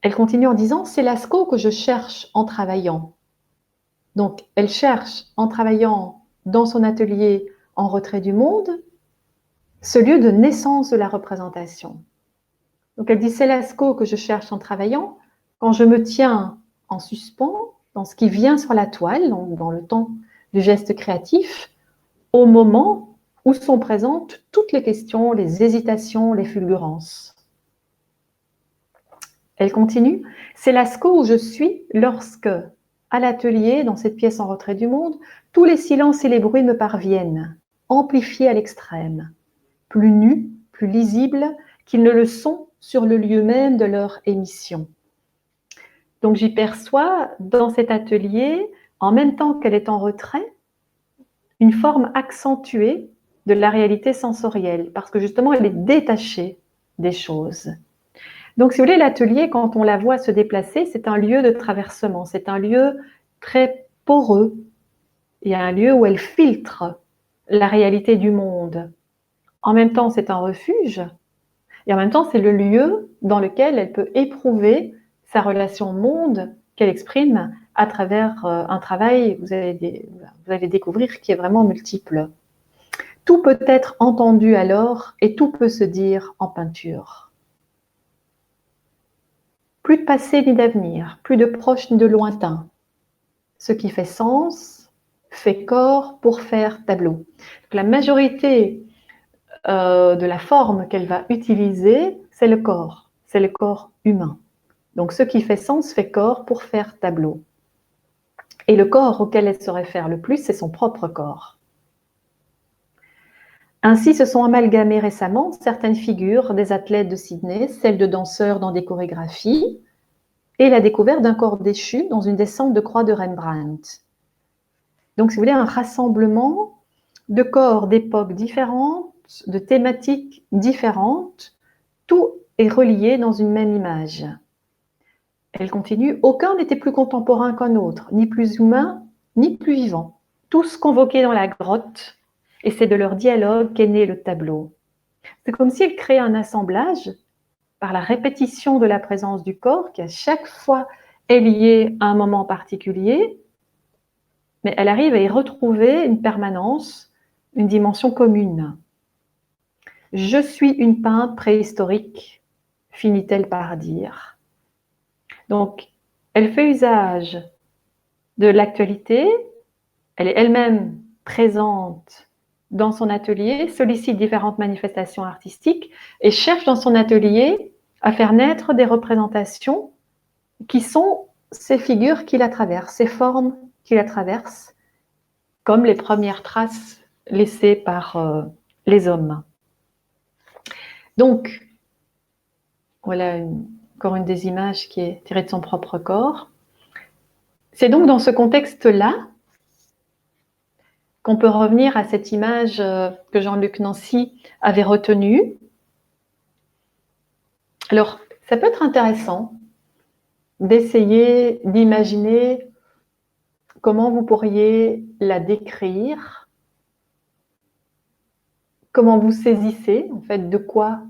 Elle continue en disant « C'est Lascaux que je cherche en travaillant ». Donc, elle cherche en travaillant dans son atelier en retrait du monde, ce lieu de naissance de la représentation. Donc, elle dit « C'est Lascaux que je cherche en travaillant quand je me tiens en suspens dans ce qui vient sur la toile, dans le temps du geste créatif, au moment où sont présentes toutes les questions, les hésitations, les fulgurances. » Elle continue « C'est Lascaux où je suis lorsque, à l'atelier, dans cette pièce en retrait du monde, tous les silences et les bruits me parviennent, amplifiés à l'extrême, plus nus, plus lisibles qu'ils ne le sont sur le lieu même de leur émission. » Donc j'y perçois dans cet atelier, en même temps qu'elle est en retrait, une forme accentuée de la réalité sensorielle, parce que justement elle est détachée des choses. Donc si vous voulez, l'atelier, quand on la voit se déplacer, c'est un lieu de traversement, c'est un lieu très poreux, il y a un lieu où elle filtre la réalité du monde. En même temps, c'est un refuge, et en même temps, c'est le lieu dans lequel elle peut éprouver sa relation au monde qu'elle exprime à travers un travail, vous allez découvrir, qui est vraiment multiple. Tout peut être entendu alors et tout peut se dire en peinture. Plus de passé ni d'avenir, plus de proche ni de lointain. Ce qui fait sens fait corps pour faire tableau. Donc, la majorité de la forme qu'elle va utiliser, c'est le corps humain. Donc ce qui fait sens fait corps pour faire tableau. Et le corps auquel elle se réfère le plus, c'est son propre corps. Ainsi se sont amalgamées récemment certaines figures des athlètes de Sydney, celles de danseurs dans des chorégraphies, et la découverte d'un corps déchu dans une descente de croix de Rembrandt. Donc, si vous voulez, un rassemblement de corps d'époques différentes, de thématiques différentes, tout est relié dans une même image. Elle continue, aucun n'était plus contemporain qu'un autre, ni plus humain, ni plus vivant. Tous convoqués dans la grotte, et c'est de leur dialogue qu'est né le tableau. C'est comme si elle créait un assemblage par la répétition de la présence du corps, qui à chaque fois est lié à un moment particulier, mais elle arrive à y retrouver une permanence, une dimension commune. « Je suis une peintre préhistorique », finit-elle par dire. Donc, Elle fait usage de l'actualité, elle est elle-même présente dans son atelier, sollicite différentes manifestations artistiques et cherche dans son atelier à faire naître des représentations qui sont ces figures qui la traversent, ces formes qui la traversent, comme les premières traces laissées par les hommes. Donc, voilà encore une des images qui est tirée de son propre corps. C'est donc dans ce contexte-là qu'on peut revenir à cette image que Jean-Luc Nancy avait retenue. Alors, ça peut être intéressant d'essayer d'imaginer comment vous pourriez la décrire, comment vous saisissez en fait de quoi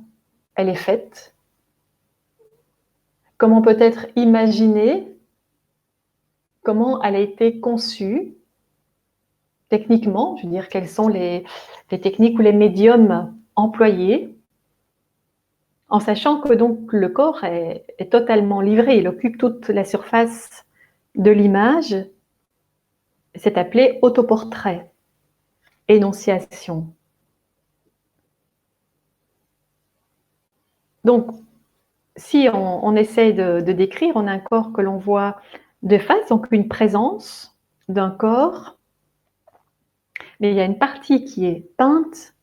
elle est faite, comment peut-être imaginer comment elle a été conçue techniquement, je veux dire quelles sont les techniques ou les médiums employés, en sachant que donc le corps est totalement livré, il occupe toute la surface de l'image. C'est appelé autoportrait, énonciation. Donc, si on essaye de décrire, on a un corps que l'on voit de face, donc une présence d'un corps, mais il y a une partie qui est peinte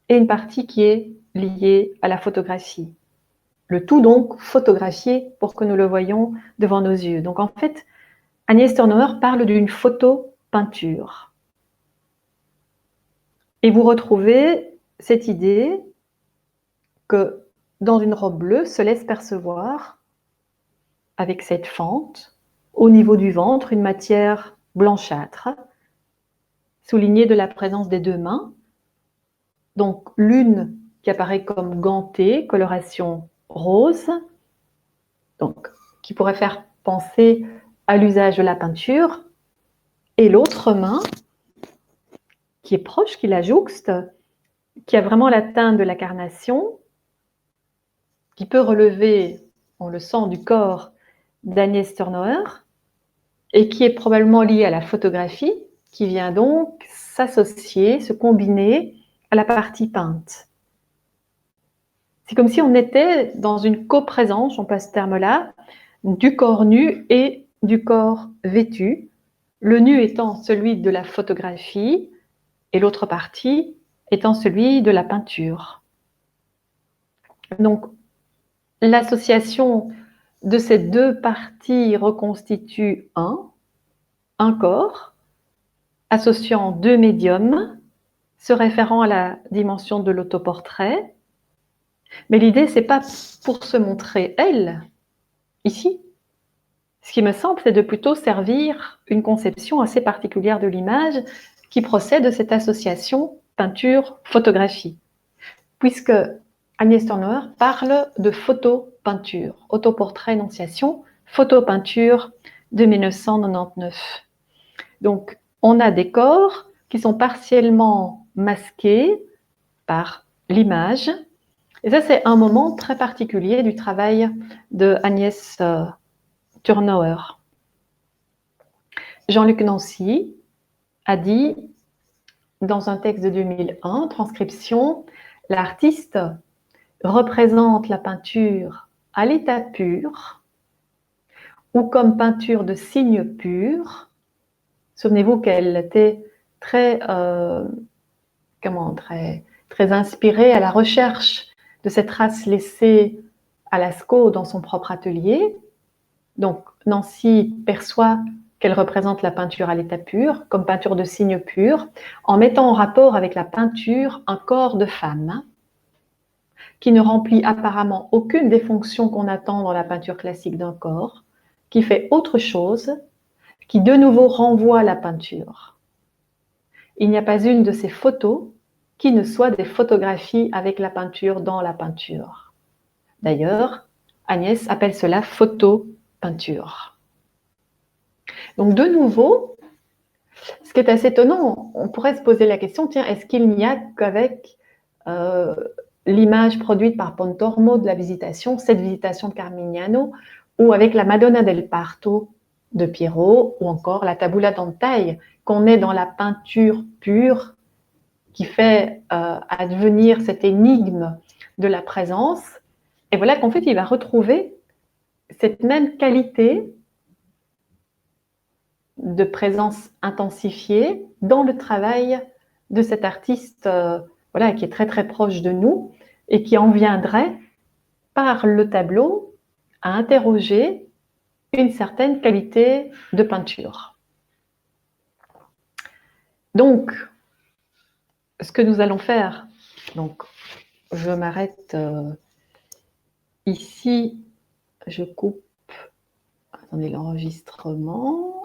et une partie qui est liée à la photographie. Le tout donc photographié pour que nous le voyions devant nos yeux. Donc en fait, Agnès Tornauer parle d'une photo-peinture. Et vous retrouvez cette idée que dans une robe bleue se laisse percevoir, avec cette fente, au niveau du ventre, une matière blanchâtre, soulignée de la présence des deux mains. Donc l'une qui apparaît comme gantée, coloration rose, donc qui pourrait faire penser à l'usage de la peinture, et l'autre main qui est proche, qui la jouxte, qui a vraiment la teinte de la carnation, qui peut relever, on le sent, du corps d'Agnès Tornauer, et qui est probablement liée à la photographie, qui vient donc s'associer, se combiner à la partie peinte. C'est comme si on était dans une coprésence, on passe ce terme-là, du corps nu et du corps vêtu, le nu étant celui de la photographie et l'autre partie étant celui de la peinture. Donc, l'association de ces deux parties reconstitue un corps, associant deux médiums, se référant à la dimension de l'autoportrait. Mais l'idée, c'est pas pour se montrer elle, ici. Ce qui me semble, c'est de plutôt servir une conception assez particulière de l'image qui procède de cette association peinture-photographie. Puisque Agnès Tornauer parle de photo-peinture, autoportrait énonciation, photo-peinture de 1999. Donc, on a des corps qui sont partiellement masqués par l'image. Et ça, c'est un moment très particulier du travail de Agnès Tornauer. Jean-Luc Nancy a dit, dans un texte de 2001, transcription, l'artiste représente la peinture à l'état pur ou comme peinture de signe pur. Souvenez-vous qu'elle était très inspirée à la recherche de cette trace laissée à Lascaux dans son propre atelier. Donc, Nancy perçoit qu'elle représente la peinture à l'état pur, comme peinture de signe pur, en mettant en rapport avec la peinture un corps de femme qui ne remplit apparemment aucune des fonctions qu'on attend dans la peinture classique d'un corps, qui fait autre chose, qui de nouveau renvoie la peinture. Il n'y a pas une de ces photos qui ne soit des photographies avec la peinture dans la peinture. D'ailleurs, Agnès appelle cela photo-peinture. Donc de nouveau, ce qui est assez étonnant, on pourrait se poser la question, tiens, est-ce qu'il n'y a qu'avec l'image produite par Pontormo de la visitation, cette visitation de Carmignano, ou avec la Madonna del Parto de Piero, ou encore la Tabula d'Antaille, qu'on est dans la peinture pure qui fait advenir cette énigme de la présence. Et voilà qu'en fait, il va retrouver cette même qualité de présence intensifiée dans le travail de cet artiste voilà, qui est très très proche de nous et qui en viendrait par le tableau à interroger une certaine qualité de peinture. Donc, ce que nous allons faire, donc je m'arrête ici, je coupe, attendez l'enregistrement.